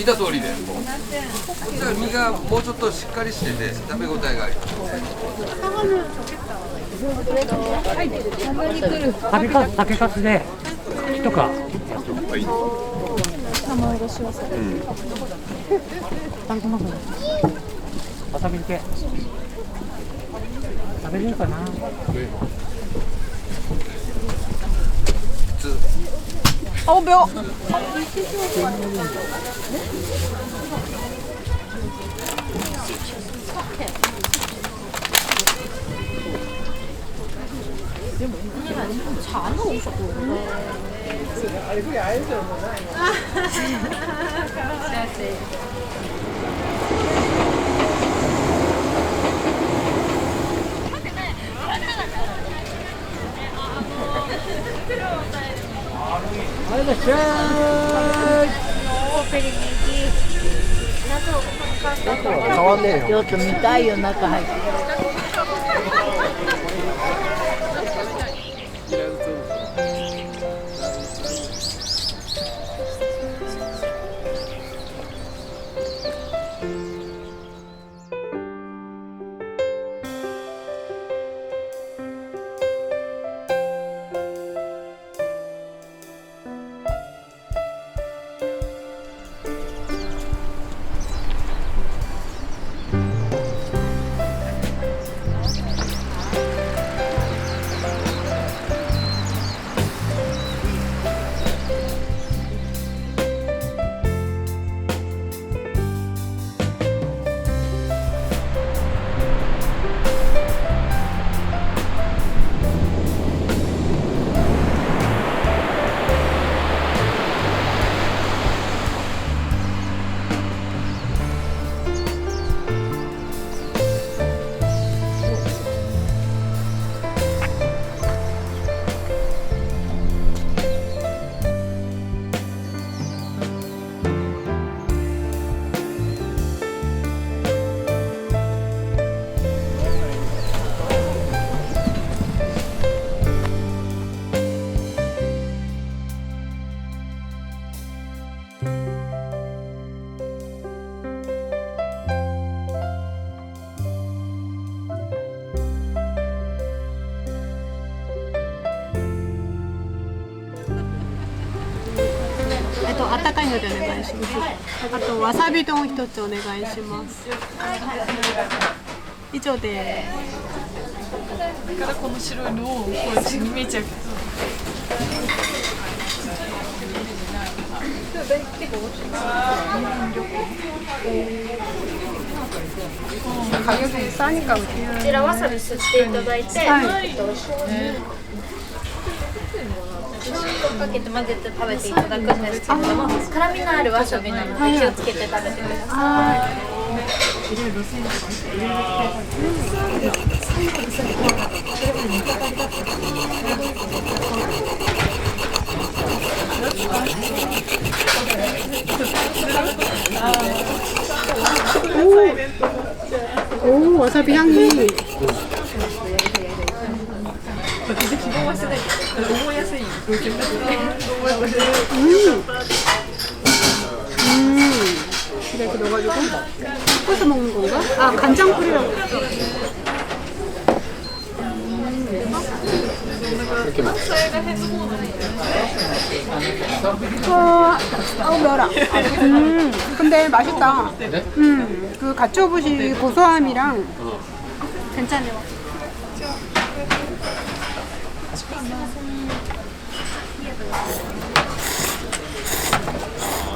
見た通りでじゃあ身がもうちょっとしっかりしてて食べ応えがあります酒かすでとか生おろしわさび。食べてますね。わさび系食べれるかな。普通青病。茶の无所谓。変わんねえよ。ちょっと見たいよ、中入って。あったかいのでお願いします。あとわさび丼一つお願いします。以上です。だからこの白いのをこういう風に見えちゃう。가격이 싸니까 こちらわさび吸っていただいて、かけて混ぜて食べていただくんですけれども、辛みのあるわさびなので気をつけて食べてください。오, 와사비 향이. 希望はしてないけど、覚えやすい。이렇게 넣어가지고 섞어서 먹는 건가? 아, 간장풀이라고 했어. 아우 매워라. 근데 맛있다. 그 가츠오부시 고소함이랑 괜찮네요.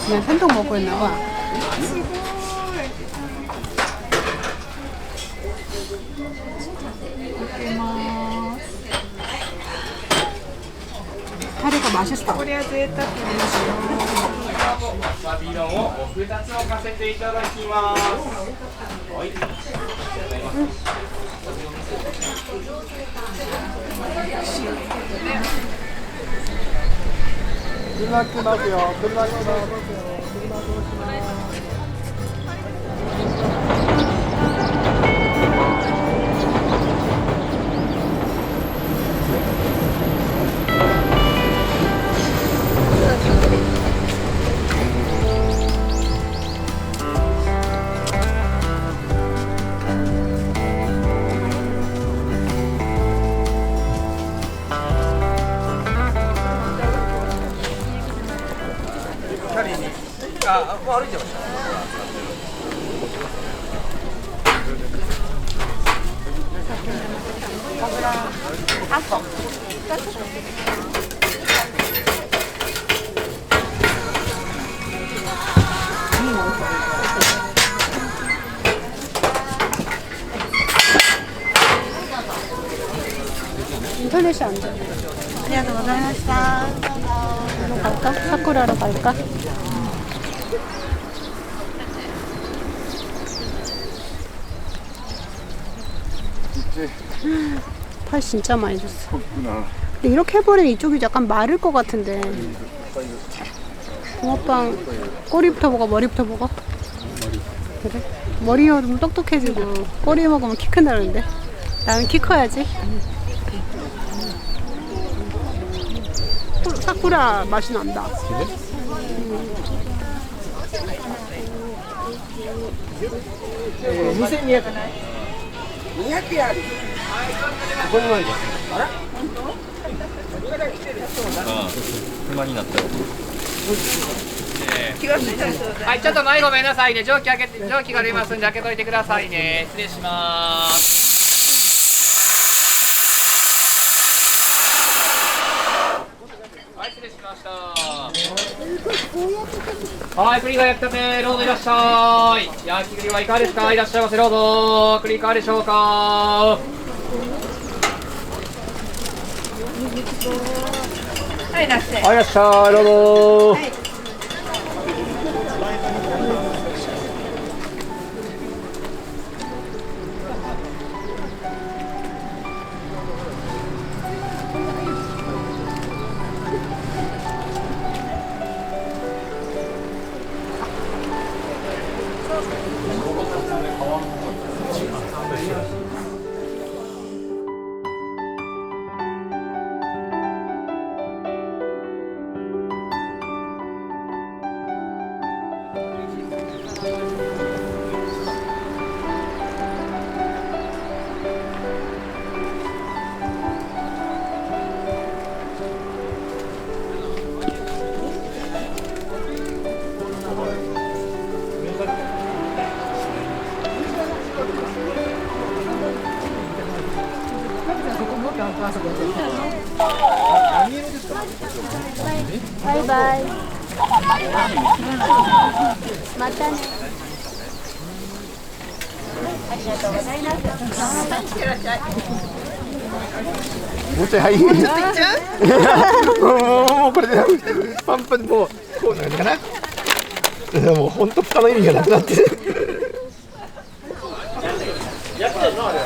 그냥 생동 먹고 있나봐. 타리가 맛있다. これは贅沢ですよ。わさび丼をお二つ置かせていただきます。はい。車来ますよ。車来ますよ。車通します。 플래시 안 돼. 안녕하세요. 고생하셨습니다. 이로 갈까? 사쿠라로 갈까? 팔 진짜 많이 줬어. 근데 이렇게 해버리면 이쪽이 약간 마를 것 같은데. 붕어빵 꼬리부터 먹어? 머리부터 먹어? 그래? 머리 먹으면 똑똑해지고 꼬리 먹으면 키 큰다는데 나는 키 커야지. 사쿠라 맛이 난다.はい、ちょっと前ごめんなさいね。蒸気開けて、蒸気が出ますんで開けといてくださいね。失礼します。はい、失礼しました。はい、栗が焼きたて、どうぞいらっしゃい。焼き栗はいかがですか。いらっしゃいませ、どうぞ。栗いかがでしょうか。はい、いらっしゃい。はい、いらっしゃい、どうぞ。はい。バイバイ。またね。ありがとうございます。もうちょいはい。もうちょっといっちゃう？もうこれでパンパンもうこうなるかな。もう本当他の意味がなくなってる。やってんのあれは。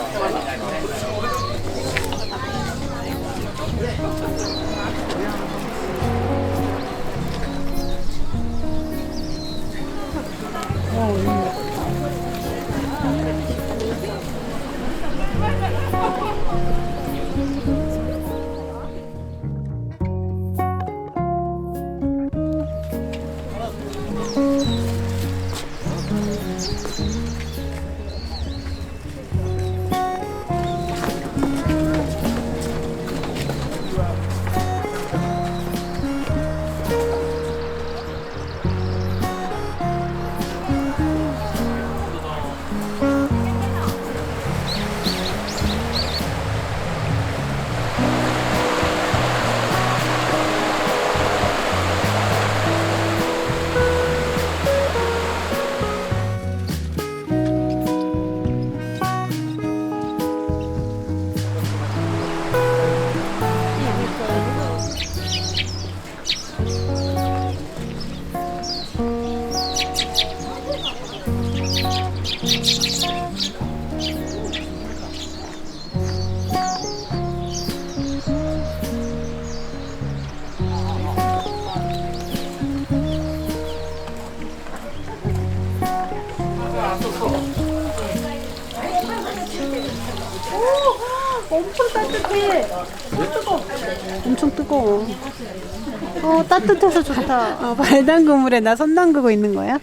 엄청 따뜻해. 엄청 뜨거워. 따뜻해서 좋다. 발 담그물에 나 손 담그고 있는 거야?